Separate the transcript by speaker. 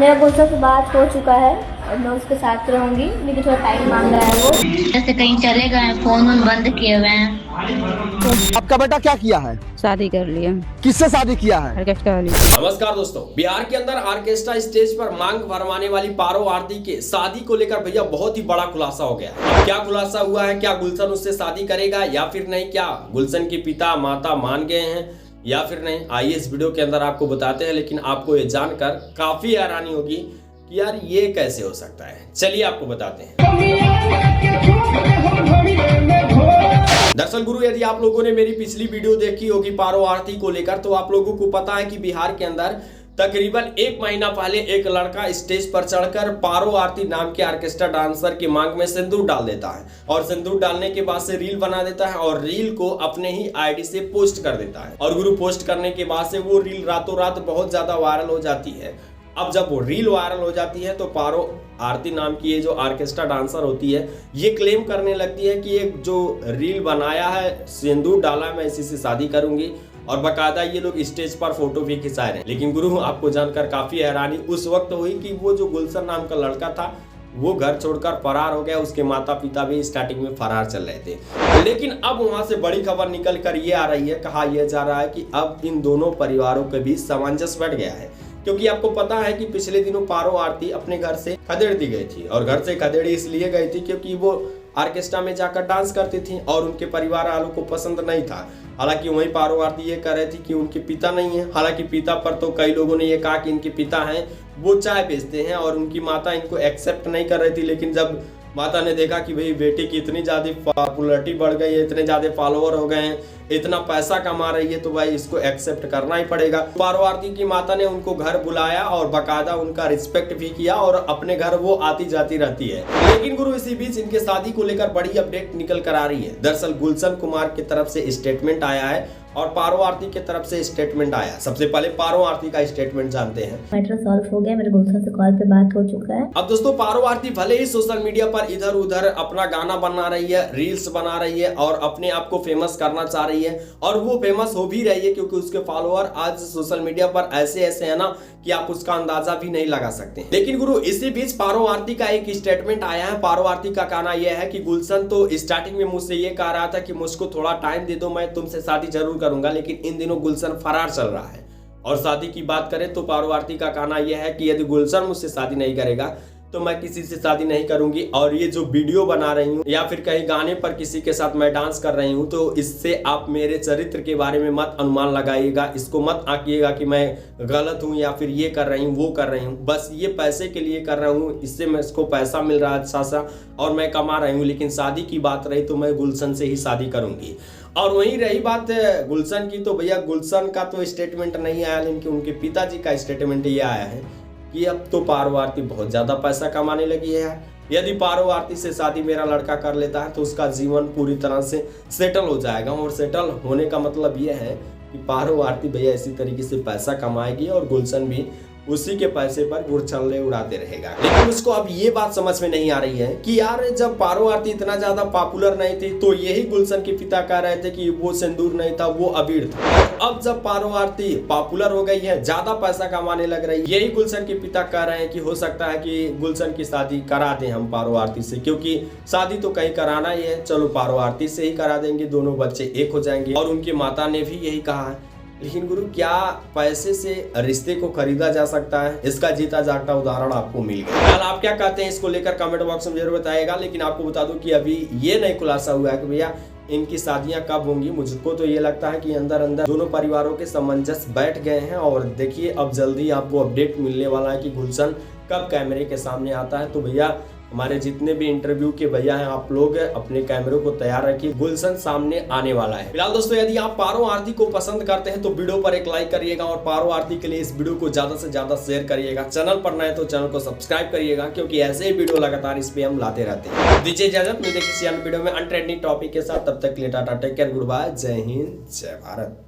Speaker 1: मेरा गुलशन से बात हो चुका है और मैं उसके साथ रहूंगी, लेकिन थोड़ा टाइम मांग रहा है वो।
Speaker 2: जैसे कहीं चले गए, फोन वोन बंद किए हुए हैं।
Speaker 3: आपका बेटा क्या किया है?
Speaker 4: शादी कर लिया।
Speaker 3: किससे शादी किया है?
Speaker 4: ऑर्केस्ट्रा वाली।
Speaker 5: नमस्कार दोस्तों, बिहार के अंदर ऑर्केस्ट्रा स्टेज पर मांग भरवाने वाली पारो आरती के शादी को लेकर भैया बहुत ही बड़ा खुलासा हो गया। अब क्या खुलासा हुआ है? क्या गुलशन उससे शादी करेगा या फिर नहीं? क्या गुलशन के पिता माता मान गए हैं या फिर नहीं? आइए इस वीडियो के अंदर आपको बताते हैं, लेकिन आपको ये जानकर काफी हैरानी होगी कि यार ये कैसे हो सकता है। चलिए आपको बताते हैं। दरअसल गुरु, यदि आप लोगों ने मेरी पिछली वीडियो देखी होगी पारो आरती को लेकर, तो आप लोगों को पता है कि बिहार के अंदर तकरीबन 1 महीना पहले एक लड़का स्टेज पर चढ़कर पारो आरती नाम के ऑर्केस्ट्रा डांसर की मांग में सिंदूर डाल देता है और सिंदूर डालने के बाद से रील बना देता है और रील को अपने ही आईडी से पोस्ट कर देता है। और गुरु, पोस्ट करने के बाद से वो रील रातों रात बहुत ज्यादा वायरल हो जाती है। अब जब वो रील वायरल हो जाती है तो पारो आरती नाम की ये जो ऑर्केस्ट्रा डांसर होती है, ये क्लेम करने लगती है कि एक जो रील बनाया है, सिंदूर डाला, मैं इसी से शादी करूंगी। और बकायदा ये लोग स्टेज पर फोटो भी खिंचा रहे हैं। लेकिन गुरु, आपको जानकर काफी हैरानी उस वक्त हुई कि वो जो गुलशन नाम का लड़का था वो घर छोड़कर फरार हो गया। उसके माता पिता भी स्टार्टिंग में फरार चल रहे थे, लेकिन अब वहां से बड़ी खबर निकल कर ये आ रही है, कहा यह जा रहा है कि अब इन दोनों परिवारों के बीच सामंजस्य बैठ गया है। क्योंकि आपको पता है कि पिछले दिनों पारो आरती अपने घर से खदेड़ दी गई थी, और घर से खदेड़ी इसलिए गई थी क्योंकि वो ऑर्केस्ट्रा में जाकर डांस करती थी और उनके परिवार वालों को पसंद नहीं था। हालांकि वहीं पारो आरती ये कह रही थी कि उनके पिता नहीं है। हालांकि पिता पर तो कई लोगों ने ये कहा कि इनके पिता हैं, वो चाय बेचते हैं, और उनकी माता इनको एक्सेप्ट नहीं कर रही थी। लेकिन जब माता ने देखा कि भाई बेटी की इतनी ज्यादा पॉपुलरिटी बढ़ गई है, इतने ज्यादा फॉलोअर हो गए हैं, इतना पैसा कमा रही है, तो भाई इसको एक्सेप्ट करना ही पड़ेगा। पारो आरती की माता ने उनको घर बुलाया और बाकायदा उनका रिस्पेक्ट भी किया और अपने घर वो आती जाती रहती है। लेकिन गुरु, इसी बीच इनके शादी को लेकर बड़ी अपडेट निकल कर आ रही है। दरअसल गुलशन कुमार की तरफ से स्टेटमेंट आया है और पारो आरती की तरफ से स्टेटमेंट आया। सबसे पहले पारो आरती का स्टेटमेंट जानते हैं।
Speaker 1: मैटर सॉल्व हो गया, मेरे गुलशन से कॉल पे बात हो चुका है।
Speaker 5: अब दोस्तों, पारो आरती भले ही सोशल मीडिया पर इधर उधर अपना गाना बना रही है, रील्स बना रही है और अपने आप को फेमस करना चाह रही है, और वो फेमस हो भी रही है क्योंकि उसके फॉलोअर आज सोशल मीडिया पर ऐसे ऐसे है ना कि आप उसका अंदाजा भी नहीं लगा सकते। लेकिन गुरु, इसी बीच पारो आरती का एक स्टेटमेंट आया है। पारो आरती का कहना यह है कि गुलशन तो स्टार्टिंग में मुझसे ये कह रहा था कि मुझको थोड़ा टाइम दे दो, मैं तुमसे शादी जरूर करूंगा, लेकिन इन दिनों गुलशन फरार चल रहा है। और शादी की बात करें तो पारो आरती का कहना यह है कि यदि गुलशन मुझसे शादी नहीं करेगा तो मैं किसी से शादी नहीं करूंगी। और ये जो वीडियो बना रही हूँ या फिर कहीं गाने पर किसी के साथ मैं डांस कर रही हूँ, तो इससे आप मेरे चरित्र के बारे में मत अनुमान लगाइएगा। इसको मत आंकिएगा कि मैं गलत हूँ या फिर ये कर रही हूँ वो कर रही हूँ। बस ये पैसे के लिए कर रहा हूँ, इससे मैं इसको पैसा मिल रहा है अच्छा सा और मैं कमा रही हूँ। लेकिन शादी की बात रही तो मैं गुलशन से ही शादी करूंगी। और वहीं रही बात गुलशन की, तो भैया गुलशन का तो स्टेटमेंट नहीं आया, लेकिन उनके पिताजी का स्टेटमेंट ये आया है कि अब तो पारो आरती बहुत ज्यादा पैसा कमाने लगी है। यदि पारो आरती से शादी मेरा लड़का कर लेता है तो उसका जीवन पूरी तरह से सेटल हो जाएगा। और सेटल होने का मतलब यह है कि पारो आरती भैया इसी तरीके से पैसा कमाएगी और गुलशन भी उसी के पैसे पर गुड़छल्ले उड़ाते रहेगा। लेकिन उसको अब ये बात समझ में नहीं आ रही है कि यार, जब पारो आरती इतना ज्यादा पॉपुलर नहीं थी तो यही गुलशन के पिता कह रहे थे कि वो सिंदूर नहीं था, वो अबीर था। अब जब पारो आरती पॉपुलर हो गई है, ज्यादा पैसा कमाने लग रही है, यही गुलशन के पिता कह रहे हैं कि हो सकता है कि गुलशन की शादी करा दें हम पारो आरती से, क्योंकि शादी तो कहीं कराना ही है, चलो पारो आरती से ही करा देंगे, दोनों बच्चे एक हो जाएंगे। और उनकी माता ने भी यही कहा है। लेकिन गुरु, क्या पैसे से रिश्ते को खरीदा जा सकता है? इसका जीता जागता उदाहरण आपको मिल गया। फिलहाल आप क्या कहते हैं इसको लेकर कमेंट बॉक्स में जरूर बताइएगा। लेकिन आपको बता दूं कि अभी ये नहीं खुलासा हुआ है कि भैया इनकी शादियां कब होंगी। मुझको तो ये लगता है कि अंदर अंदर दोनों परिवारों के सामंजस्य बैठ गए हैं। और देखिए, अब जल्दी आपको अपडेट मिलने वाला है कि गुलशन कब कैमरे के सामने आता है। तो भैया, हमारे जितने भी इंटरव्यू के भैया हैं, आप लोग अपने कैमरों को तैयार रखिए, गुलशन सामने आने वाला है। फिलहाल दोस्तों, यदि आप पारो आरती को पसंद करते हैं तो वीडियो पर एक लाइक करिएगा और पारो आरती के लिए इस वीडियो को ज्यादा से ज्यादा शेयर करिएगा। चैनल पर नए तो चैनल को सब्सक्राइब करिएगा, क्योंकि ऐसे ही वीडियो लगातार इस पे हम लाते रहते हैं। दीजिए इजाजत, मिलते किसी अन्य वीडियो में अनट्रेंडिंग टॉपिक के साथ। तब तक के लिए tata, take care, good bye, जय हिंद, जय भारत।